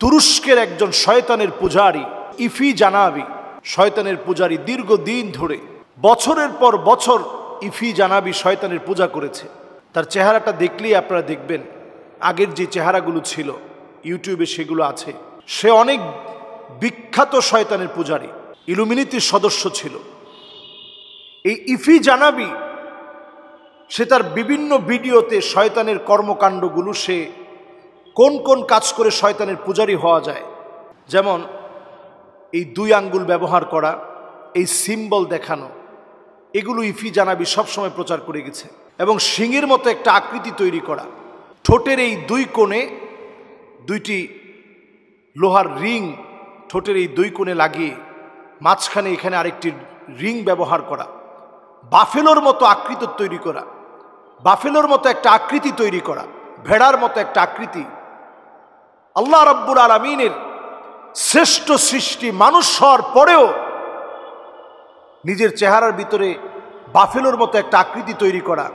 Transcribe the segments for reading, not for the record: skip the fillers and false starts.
তুরস্কের একজন শয়তানের পূজারী ইফি জানাবি, শয়তানের পূজারী দীর্ঘদিন ধরে বছরের পর বছর ইফি জানাবি শয়তানের পূজা করেছে। তার চেহারাটা দেখলেই আপনারা দেখবেন আগের যে চেহারাগুলো ছিল ইউটিউবে সেগুলো আছে। সে অনেক বিখ্যাত শয়তানের পূজারী, ইলুমিনিটির সদস্য ছিল। এই ইফি জানাবি সে তার বিভিন্ন ভিডিওতে শয়তানের কর্মকাণ্ডগুলো, সে কোন কোন কাজ করে শয়তানের পূজারী হওয়া যায়, যেমন এই 2 আঙ্গুল ব্যবহার করা, এই সিম্বল দেখানো, এগুলো ইফি জানাবি সবসময় প্রচার করে গেছে। এবং সিংহের মতো একটা আকৃতি তৈরি করা, ঠোঁটের এই 2 কোণে 2টি লোহার রিং ঠোঁটের এই 2 কোণে লাগিয়ে মাঝখানে এখানে আরেকটি রিং ব্যবহার করা, বাফেলোর মতো আকৃতি তৈরি করা, বাফেলোর মতো একটা আকৃতি তৈরি করা, ভেড়ার মতো একটা আকৃতি। আল্লাহ রাব্বুল আলামিনের শ্রেষ্ঠ সৃষ্টি মানুষ হওয়ার পরেও নিজের চেহারার ভিতরে বাফেলোর মতো একটা আকৃতি তৈরি করা,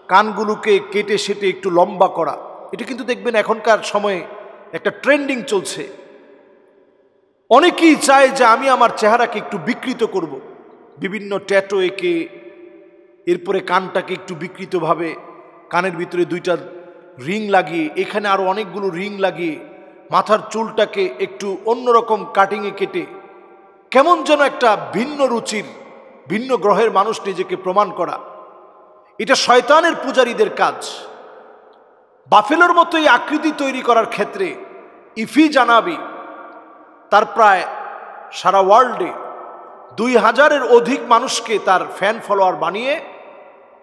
কানগুলোকে কেটে সেটে একটু লম্বা করা। এটা কিন্তু দেখবেন এখনকার সময়ে একটা ট্রেন্ডিং চলছে। অনেকেই চায় যে আমি আমার চেহারাকে একটু বিকৃত করব, বিভিন্ন ট্যাটু এঁকে, এরপরে কানটাকে একটু বিকৃতভাবে কানের ভিতরে 2টা রিং লাগিয়ে, এখানে আরও অনেকগুলো রিং লাগিয়ে, মাথার চুলটাকে একটু অন্যরকম কাটিংয়ে কেটে, কেমন যেন একটা ভিন্ন রুচির, ভিন্ন গ্রহের মানুষ নিজেকে প্রমাণ করা। এটা শয়তানের পূজারীদের কাজ। বাফেলোর মতো এই আকৃতি তৈরি করার ক্ষেত্রে ইফি জানাবি তার প্রায় সারা ওয়ার্ল্ডে 2000-এর অধিক মানুষকে তার ফ্যান ফলোয়ার বানিয়ে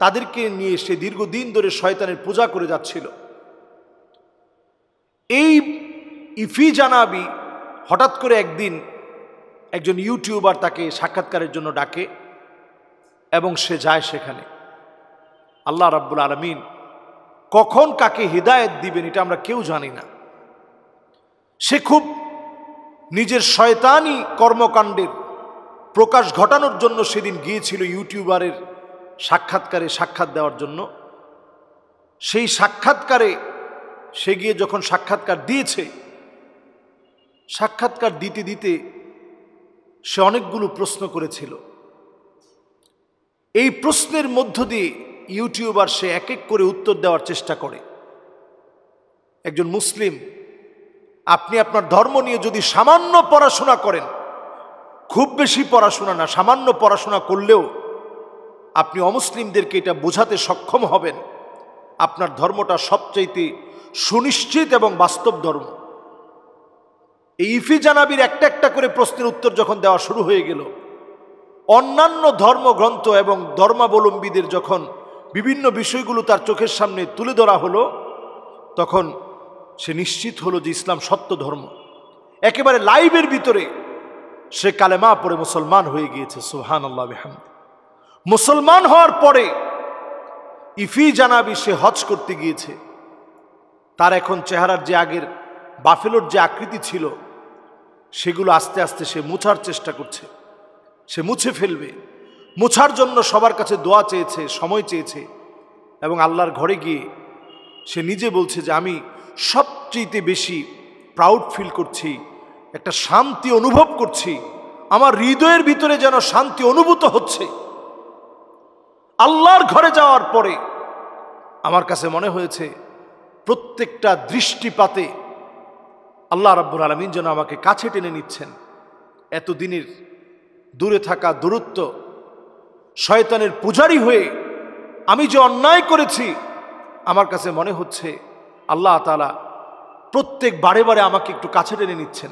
তাদেরকে নিয়ে সে দীর্ঘদিন ধরে শয়তানের পূজা করে যাচ্ছিল। এই ইফি জানাবি হঠাৎ করে একদিন একজন ইউটিউবার তাকে সাক্ষাৎকারের জন্য ডাকে এবং সে যায় সেখানে। আল্লাহ রাব্বুল আলামিন কখন কাকে হিদায়াত দিবেন এটা আমরা কেউ জানি না। সে খুব নিজের শয়তানি কর্মকাণ্ডের প্রকাশ ঘটানোর জন্য সেদিন গিয়েছিল ইউটিউবারের সাক্ষাৎকারে সাক্ষাৎ দেওয়ার জন্য। সেই সাক্ষাৎকারে সে গিয়ে যখন সাক্ষাৎকার দিয়েছে, সাক্ষাৎকার দিতে দিতে সে অনেকগুলো প্রশ্ন করেছিল। এই প্রশ্নের মধ্য দিয়ে ইউটিউবার সে এক এক করে উত্তর দেওয়ার চেষ্টা করে। একজন মুসলিম, আপনি আপনার ধর্ম নিয়ে যদি সামান্য পড়াশোনা করেন, খুব বেশি পড়াশোনা না, সামান্য পড়াশোনা করলেও আপনি অমুসলিমদেরকে এটা বোঝাতে সক্ষম হবেন আপনার ধর্মটা সবচাইতে সুনিশ্চিত এবং বাস্তব ধর্ম। এই ইফি জানাবির একটা একটা করে প্রশ্নের উত্তর যখন দেওয়া শুরু হয়ে গেল, অন্যান্য ধর্মগ্রন্থ এবং ধর্মাবলম্বীদের যখন বিভিন্ন বিষয়গুলো তার চোখের সামনে তুলে ধরা হলো, তখন সে নিশ্চিত হলো যে ইসলাম সত্য ধর্ম। একেবারে লাইভের ভিতরে সে কালেমা পড়ে মুসলমান হয়ে গিয়েছে। সুবহানাল্লাহ বিহামদি। মুসলমান হওয়ার পরে ইফি জানাবি সে হজ করতে গিয়েছে। তার এখন চেহারার যে আগের বাফেলোর যে আকৃতি ছিল সেগুলো আস্তে আস্তে সে মুছার চেষ্টা করছে। সে মুছে ফেলবে। মুছার জন্য সবার কাছে দোয়া চেয়েছে, সময় চেয়েছে, এবং আল্লাহর ঘরে গিয়ে সে নিজে বলছে যে আমি সবচেয়ে বেশি প্রাউড ফিল করছি, একটা শান্তি অনুভব করছি, আমার হৃদয়ের ভিতরে যেন শান্তি অনুভূত হচ্ছে। আল্লাহর ঘরে যাওয়ার পরে আমার কাছে মনে হয়েছে প্রত্যেকটা দৃষ্টিপাতে আল্লাহ রাব্বুল আলামিন যেন আমাকে কাছে টেনে নিচ্ছেন। এতদিনের দূরে থাকা দূরত্ব, শয়তানের পূজারী হয়ে আমি যে অন্যায় করেছি, আমার কাছে মনে হচ্ছে আল্লাহ তাআলা প্রত্যেক বারে বারে আমাকে একটু কাছে টেনে নিচ্ছেন।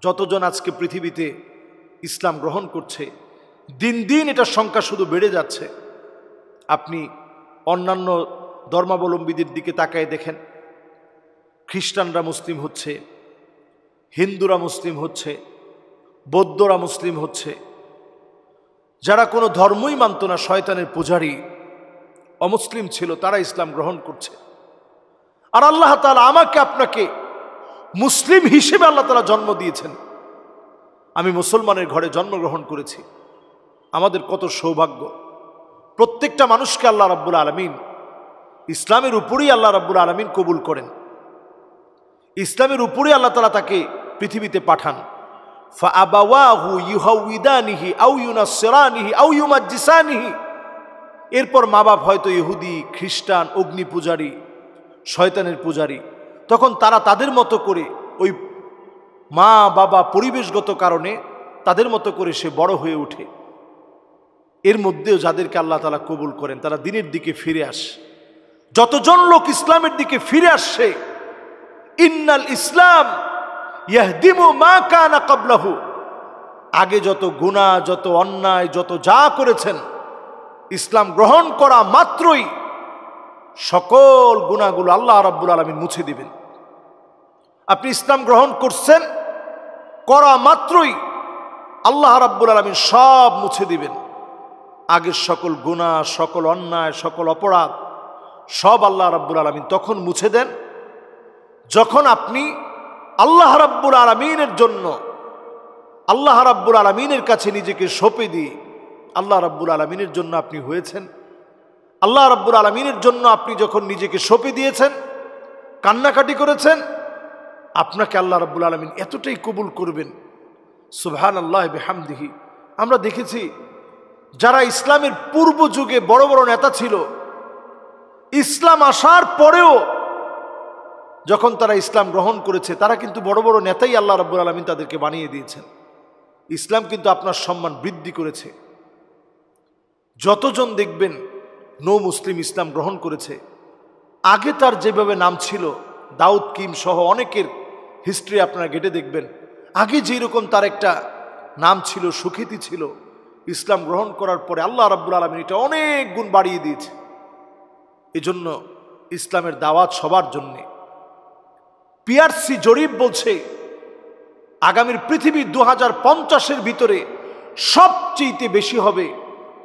যতজন আজকে পৃথিবীতে ইসলাম গ্রহণ করছে, দিন দিন এটার সংখ্যা শুধু বেড়ে যাচ্ছে। আপনি অন্যান্য ধর্মাবলম্বীদের দিকে তাকায় দেখেন, খ্রিস্টানরা মুসলিম হচ্ছে, হিন্দুরা মুসলিম হচ্ছে, বৌদ্ধরা মুসলিম হচ্ছে। যারা কোনো ধর্মই মানত না, শয়তানের পূজারী, অমুসলিম ছিল, তারা ইসলাম গ্রহণ করছে। আর আল্লাহ তাআলা আমাকে আপনাকে মুসলিম হিসেবে আল্লাহ তাআলা জন্ম দিয়েছেন। আমি মুসলমানের ঘরে জন্মগ্রহণ করেছি। আমাদের কত সৌভাগ্য। প্রত্যেকটা মানুষকে আল্লাহ রাব্বুল আলামিন ইসলামের উপরেই আল্লাহ রাব্বুল আলামিন কবুল করেন। ইসলামের উপরে আল্লাহ তাআলা তাকে পৃথিবীতে পাঠান। ফাআবাওয়াহু ইউহাউইদানিহি আও ইউনাসসিরানিহি আও ইউমাজ্জিসানিহি, এরপর মা বাপ হয়তো ইহুদি, খ্রিস্টান, অগ্নি পূজারী, শয়তানের পূজারী, তখন তারা তাদের মতো করে ওই মা বাবা পরিবেশগত কারণে তাদের মতো করে সে বড় হয়ে ওঠে। এর মধ্যেও যাদেরকে আল্লাহ তাআলা কবুল করেন তারা দ্বীনের দিকে ফিরে আসে। যতজন লোক ইসলামের দিকে ফিরে আসছে, ইন্নাল ইসলাম ইয়াহদিমু মা কানা ক্বাবলাহু, আগে যত গুনাহ, যত অন্যায়, যত যা করেছেন, ইসলাম গ্রহণ করা মাত্রই সকল গুনাহগুলো আল্লাহ রাব্বুল আলামিন মুছে দিবেন। আপনি ইসলাম গ্রহণ করছেন, করা মাত্রই আল্লাহ রাব্বুল আলামিন সব মুছে দিবেন। আগের সকল গুনাহ, সকল অন্যায়, সকল অপরাধ সব আল্লাহ রাব্বুল আলামিন তখন মুছে দেন যখন আপনি আল্লাহ রাব্বুল আলামিনের জন্য, আল্লাহ রাব্বুল আলামিনের কাছে নিজেকে সঁপে দিয়ে আল্লাহ রাব্বুল আলামিনের জন্য আপনি হয়েছেন। আল্লাহ রাব্বুল আলামিনের জন্য আপনি যখন নিজেকে সঁপে দিয়েছেন, কান্নাকাটি করেছেন, আপনাকে আল্লাহ রাব্বুল আলামিন এতটাই কবুল করবেন, সুবহানাল্লাহ বিহামদিহি। আমরা দেখেছি যারা ইসলামের পূর্ব যুগে বড় বড় নেতা ছিল, ইসলাম আসার পরেও যখন তারা ইসলাম গ্রহণ করেছে, তারা কিন্তু বড় বড় নেতাই আল্লাহ রাব্বুল আলামিন তাদেরকে বানিয়ে দিয়েছেন। ইসলাম কিন্তু আপনার সম্মান বৃদ্ধি করেছে। যতজন দেখবেন নো মুসলিম ইসলাম গ্রহণ করেছে, আগে তার যেভাবে নাম ছিল, দাউদ কিম সহ অনেকের হিস্ট্রি আপনারা ঘেটে দেখবেন, আগে যেরকম তার একটা নাম ছিল, সুখ্যাতি ছিল, ইসলাম গ্রহণ করার পরে আল্লাহ রাব্বুল আলামিন এটা অনেক গুণ বাড়িয়ে দিয়েছে। এজন্য ইসলামের দাওয়াত সবার জন্যে। পিআরসি জরিপ বলছে আগামীর পৃথিবী 2050-এর ভিতরে সবচেয়ে বেশি হবে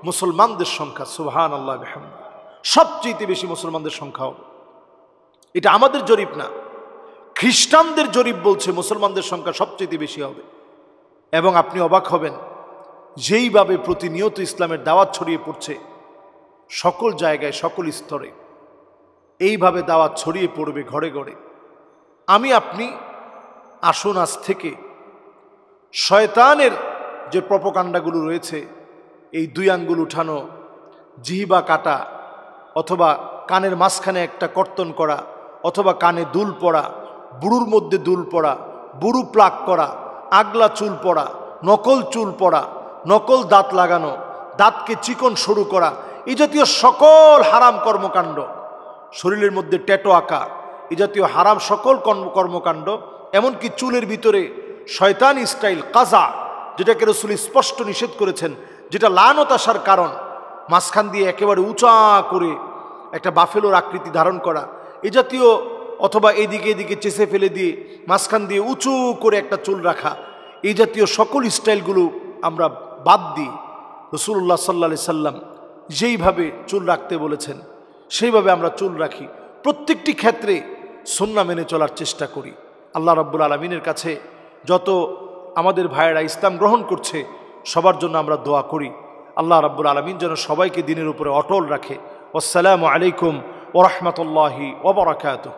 মুসলমানদের সংখ্যা। সুবহানাল্লাহ বিহামদিহি, সবচেয়ে বেশি মুসলমানদের সংখ্যা হবে। এটা আমাদের জরিপ না, খ্রিস্টানদের জরিপ বলছে মুসলমানদের সংখ্যা সবচেয়ে বেশি হবে। এবং আপনি অবাক হবেন যেইভাবে প্রতিনিয়ত ইসলামের দাওয়াত ছড়িয়ে পড়ছে সকল জায়গায়, সকল স্তরে, এইভাবে দাওয়াত ছড়িয়ে পড়বে ঘরে ঘরে। আমি আপনি আসুন আজ থেকে শয়তানের যে প্রপোকাণ্ডাগুলো রয়েছে, এই 2 আঙ্গুল উঠানো, জিহ্বা কাটা, অথবা কানের মাঝখানে একটা কর্তন করা, অথবা কানে দুল পড়া, বুড়ুর মধ্যে দুল পড়া, বুড়ু প্লাক করা, আগলা চুল পড়া, নকল চুল পড়া, নকল দাঁত লাগানো, দাঁতকে চিকন সরু করা, এই জাতীয় সকল হারাম কর্মকাণ্ড, শরীরের মধ্যে ট্যাটু আঁকা, এই জাতীয় হারাম সকল কর্মকাণ্ড, এমনকি চুলের ভিতরে শয়তানি স্টাইল কাজা, যেটাকে রাসূল স্পষ্ট নিষেধ করেছেন, যেটা লানত আসার কারণ, মাঝখান দিয়ে একেবারে উঁচা করে একটা বাফেলোর আকৃতি ধারণ করা, এই জাতীয়, অথবা এদিকে এদিকে চেষে ফেলে দিয়ে মাঝখান দিয়ে উঁচু করে একটা চুল রাখা, এই জাতীয় সকল স্টাইলগুলো আমরা বাদ দিই। রাসূলুল্লাহ সাল্লাল্লাহু আলাইহি সাল্লাম যেইভাবে চুল রাখতে বলেছেন সেইভাবে আমরা চুল রাখি। প্রত্যেকটি ক্ষেত্রে সুন্নাহ মেনে চলার চেষ্টা করি। আল্লাহ রাব্বুল আলামিনের কাছে যত আমাদের ভাইয়েরা ইসলাম গ্রহণ করছে সবার জন্য আমরা দোয়া করি। আল্লাহ রাব্বুল আলামিন যেন সবাইকে দ্বীনের উপরে অটল রাখে। আসসালামু আলাইকুম ওয়া রাহমাতুল্লাহি ওয়া বারাকাতুহু।